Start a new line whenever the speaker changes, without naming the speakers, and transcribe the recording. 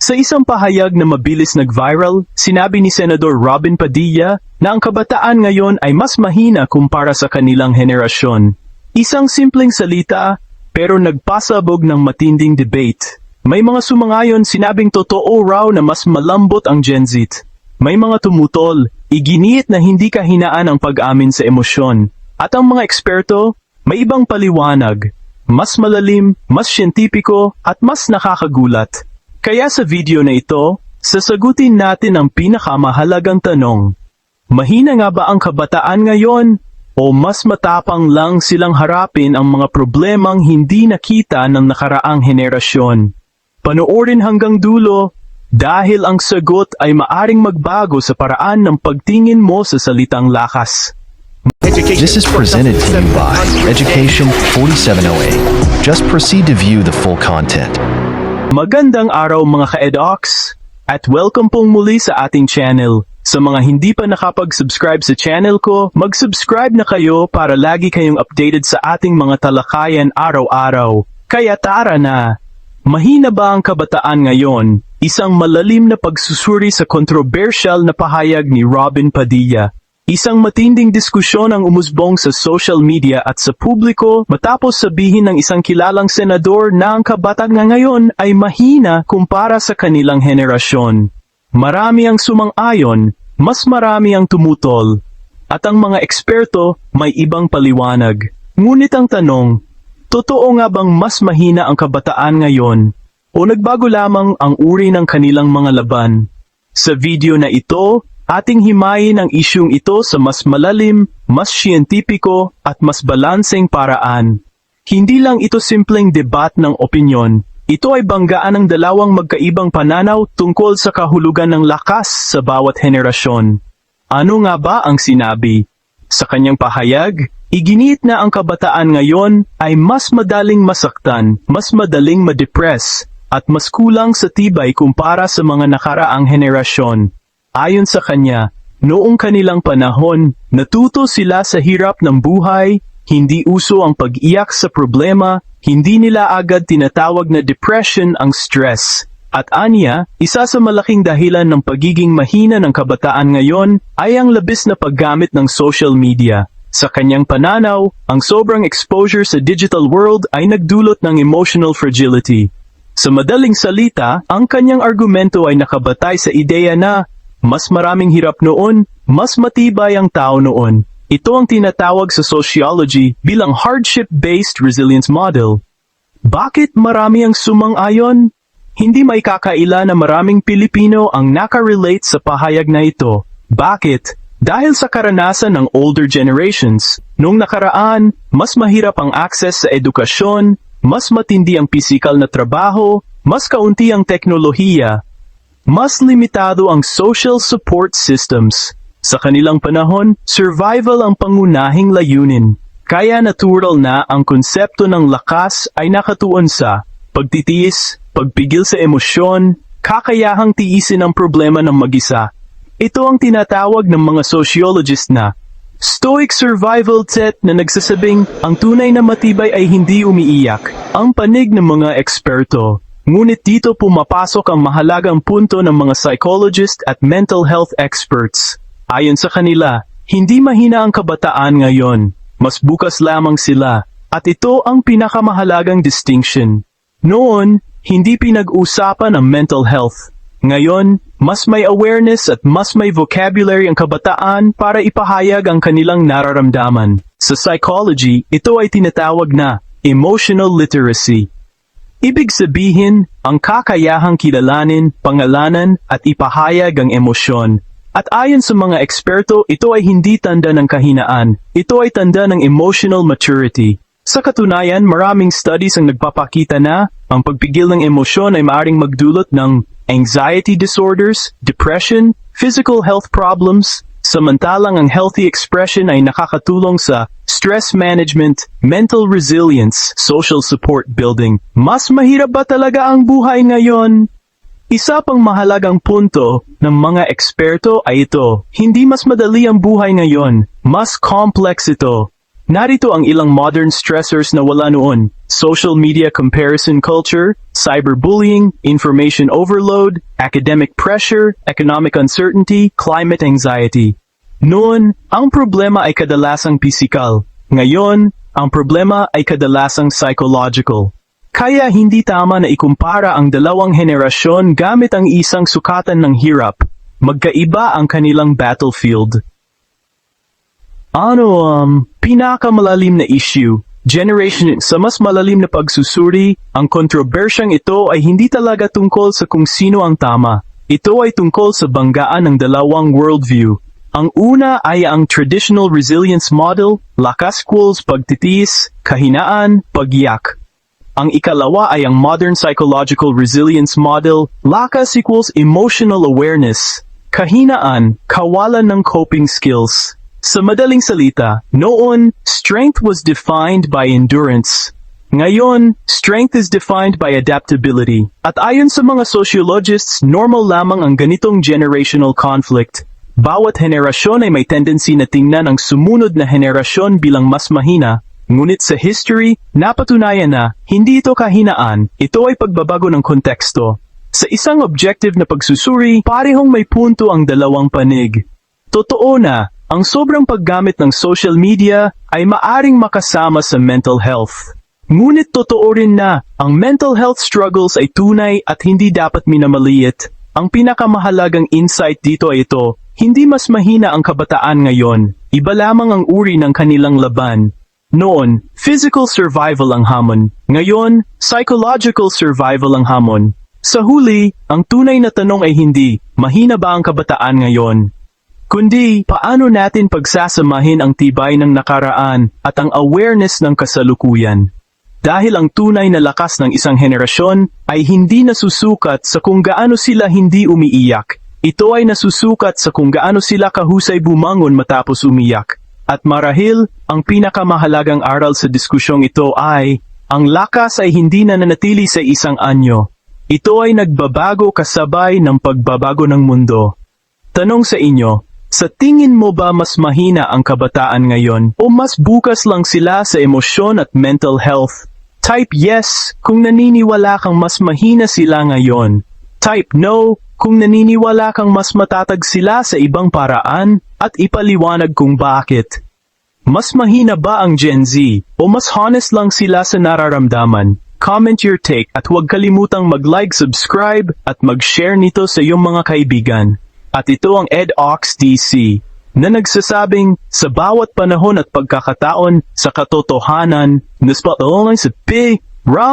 Sa isang pahayag na mabilis nag-viral, sinabi ni Senador Robin Padilla na ang kabataan ngayon ay mas mahina kumpara sa kanilang henerasyon. Isang simpleng salita, pero nagpasabog ng matinding debate. May mga sumangayon sinabing totoo raw na mas malambot ang Gen Z. May mga tumutol, iginiit na hindi kahinaan ang pag-amin sa emosyon. At ang mga eksperto, may ibang paliwanag. Mas malalim, mas siyentipiko, at mas nakakagulat. Kaya sa video na ito, sasagutin natin ang pinakamahalagang tanong. Mahina nga ba ang kabataan ngayon? O mas matapang lang silang harapin ang mga problemang hindi nakita ng nakaraang henerasyon? Panoorin hanggang dulo, dahil ang sagot ay maaring magbago sa paraan ng pagtingin mo sa salitang lakas.
This is presented to you by Education 4708. Just proceed to view the full content.
Magandang araw mga ka-edocs, at welcome pong muli sa ating channel. Sa mga hindi pa nakapag-subscribe sa channel ko, mag-subscribe na kayo para lagi kayong updated sa ating mga talakayan araw-araw. Kaya tara na! Mahina ba ang kabataan ngayon? Isang malalim na pagsusuri sa kontrobersyal na pahayag ni Robin Padilla. Isang matinding diskusyon ang umusbong sa social media at sa publiko matapos sabihin ng isang kilalang senador na ang kabataan ngayon ay mahina kumpara sa kanilang henerasyon. Marami ang sumang-ayon, mas marami ang tumutol, at ang mga eksperto may ibang paliwanag. Ngunit ang tanong, totoo nga bang mas mahina ang kabataan ngayon o nagbago lamang ang uri ng kanilang mga laban? Sa video na ito, ating himayin ang isyung ito sa mas malalim, mas siyentipiko at mas balanseng paraan. Hindi lang ito simpleng debat ng opinyon. Ito ay banggaan ng dalawang magkaibang pananaw tungkol sa kahulugan ng lakas sa bawat henerasyon. Ano nga ba ang sinabi? Sa kanyang pahayag, iginiit na ang kabataan ngayon ay mas madaling masaktan, mas madaling ma-depress, at mas kulang sa tibay kumpara sa mga nakaraang henerasyon. Ayon sa kanya, noong kanilang panahon, natuto sila sa hirap ng buhay, hindi uso ang pag-iyak sa problema, hindi nila agad tinatawag na depression ang stress. At aniya, isa sa malaking dahilan ng pagiging mahina ng kabataan ngayon ay ang labis na paggamit ng social media. Sa kanyang pananaw, ang sobrang exposure sa digital world ay nagdulot ng emotional fragility. Sa madaling salita, ang kanyang argumento ay nakabatay sa ideya na mas maraming hirap noon, mas matibay ang tao noon. Ito ang tinatawag sa sociology bilang hardship-based resilience model. Bakit marami ang sumang-ayon? Hindi may kakaila na maraming Pilipino ang nakarelate sa pahayag na ito. Bakit? Dahil sa karanasan ng older generations, noong nakaraan, mas mahirap ang access sa edukasyon, mas matindi ang pisikal na trabaho, mas kaunti ang teknolohiya, mas limitado ang social support systems. Sa kanilang panahon, survival ang pangunahing layunin. Kaya natural na ang konsepto ng lakas ay nakatuon sa pagtitiis, pagpigil sa emosyon, kakayahang tiisin ang problema ng mag-isa. Ito ang tinatawag ng mga sociologist na Stoic Survival Set na nagsasabing ang tunay na matibay ay hindi umiiyak. Ang panig ng mga eksperto. Ngunit dito pumapasok ang mahalagang punto ng mga psychologist at mental health experts. Ayon sa kanila, hindi mahina ang kabataan ngayon, mas bukas lamang sila, at ito ang pinakamahalagang distinction. Noon, hindi pinag-usapan ang mental health. Ngayon, mas may awareness at mas may vocabulary ang kabataan para ipahayag ang kanilang nararamdaman. Sa psychology, ito ay tinatawag na emotional literacy. Ibig sabihin, ang kakayahang kilalanin, pangalanan at ipahayag ang emosyon. At ayon sa mga eksperto, ito ay hindi tanda ng kahinaan. Ito ay tanda ng emotional maturity. Sa katunayan, maraming studies ang nagpapakita na ang pagpigil ng emosyon ay maaaring magdulot ng anxiety disorders, depression, physical health problems, samantalang ang healthy expression ay nakakatulong sa stress management, mental resilience, social support building. Mas mahirap ba talaga ang buhay ngayon? Isa pang mahalagang punto ng mga eksperto ay ito, hindi mas madali ang buhay ngayon, mas complex ito. Narito ang ilang modern stressors na wala noon: social media comparison culture, cyberbullying, information overload, academic pressure, economic uncertainty, climate anxiety. Noon, ang problema ay kadalasang pisikal. Ngayon, ang problema ay kadalasang psychological. Kaya hindi tama na ikumpara ang dalawang henerasyon gamit ang isang sukatan ng hirap. Magkaiba ang kanilang battlefield. Pinakamalalim na issue, generation sa mas malalim na pagsusuri, ang kontrobersyang ito ay hindi talaga tungkol sa kung sino ang tama. Ito ay tungkol sa banggaan ng dalawang worldview. Ang una ay ang traditional resilience model, lakas equals pagtitiis, kahinaan, pagyak. Ang ikalawa ay ang modern psychological resilience model, lakas equals emotional awareness, kahinaan, kawalan ng coping skills. Sa madaling salita, noon, strength was defined by endurance. Ngayon, strength is defined by adaptability. At ayon sa mga sociologists, normal lamang ang ganitong generational conflict. Bawat henerasyon ay may tendency na tingnan ang sumunod na henerasyon bilang mas mahina, ngunit sa history, napatunayan na hindi ito kahinaan, ito ay pagbabago ng konteksto. Sa isang objective na pagsusuri, parehong may punto ang dalawang panig. Totoo na, ang sobrang paggamit ng social media ay maaring makasama sa mental health. Ngunit totoo rin na ang mental health struggles ay tunay at hindi dapat minamaliit. Ang pinakamahalagang insight dito ay ito, hindi mas mahina ang kabataan ngayon, iba lamang ang uri ng kanilang laban. Noon, physical survival ang hamon. Ngayon, psychological survival ang hamon. Sa huli, ang tunay na tanong ay hindi, mahina ba ang kabataan ngayon? Kundi, paano natin pagsasamahin ang tibay ng nakaraan at ang awareness ng kasalukuyan? Dahil ang tunay na lakas ng isang henerasyon ay hindi nasusukat sa kung gaano sila hindi umiiyak. Ito ay nasusukat sa kung gaano sila kahusay bumangon matapos umiyak. At marahil, ang pinakamahalagang aral sa diskusyong ito ay, ang lakas ay hindi nananatili sa isang anyo. Ito ay nagbabago kasabay ng pagbabago ng mundo. Tanong sa inyo, sa tingin mo ba mas mahina ang kabataan ngayon o mas bukas lang sila sa emosyon at mental health? Type yes kung naniniwala kang mas mahina sila ngayon. Type no kung naniniwala kang mas matatag sila sa ibang paraan at ipaliwanag kung bakit. Mas mahina ba ang Gen Z o mas honest lang sila sa nararamdaman? Comment your take at huwag kalimutang mag-like, subscribe at mag-share nito sa iyong mga kaibigan. At ito ang EdOx DC, na nagsasabing, sa bawat panahon at pagkakataon, sa katotohanan, naspatuloy sa Big Round.